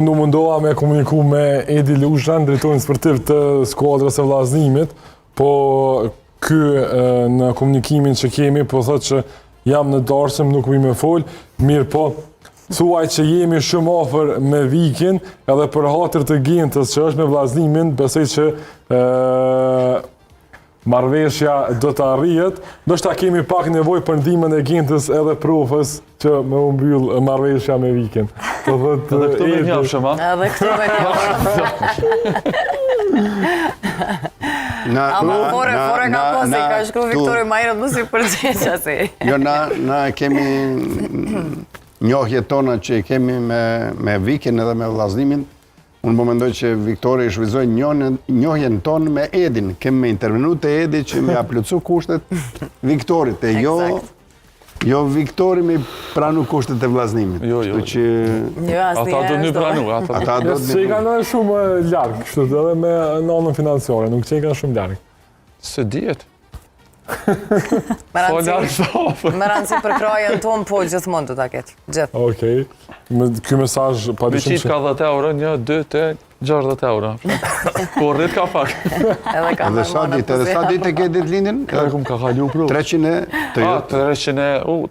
Nuk mundoha me komuniku me Edi Lushan, drejtorin sportiv të skuadrës së vllazënimit, po ky në komunikimin që kemi po thotë që jam në darsim, nuk vi me fol, mirë po thuaj që jemi shumë afër me Vikin, edhe për hatër të Gentës që është me vllazënimin, besoj që marrëveshja do të arrihet. Ndoshta kemi pak nevojë për ndihmën e Gentës edhe profës që më u mbyll marrëveshja me Vikin. Po thotë edhe këtu me njafshëm, a? Edhe këtu me njafshëm. Ama fore ka posi, ka shkru Viktori Majrët mësi përgjeqa si. Jo, na kemi njohjet tona që kemi me Vikin edhe me vllazënimin. Unë po mendoj që Viktori i shfrytëzoi njohjen tonë me Edin. Kemi me intervenu të Edi që me aplotsu kushtet Viktorit, e jo Viktori me pranu kushtet e vllazënimit. Jo. Ata do një pranu. Që i kanë shumë largë, kështu edhe me nënën financiare, nuk që i kanë shumë largë. Se dihet. Më rëndësi për krajën tonë, po gjithmonë të ta ketë. Gjithë. Okej. Ky mesazh pa dyshim Veçit ka 10 euro, 1, 2, 3, 60 euro. Po rrit ka pak. Edhe sa ditë e ke ditëlindjen? Edhe kum ka kalu pru. 300 të 300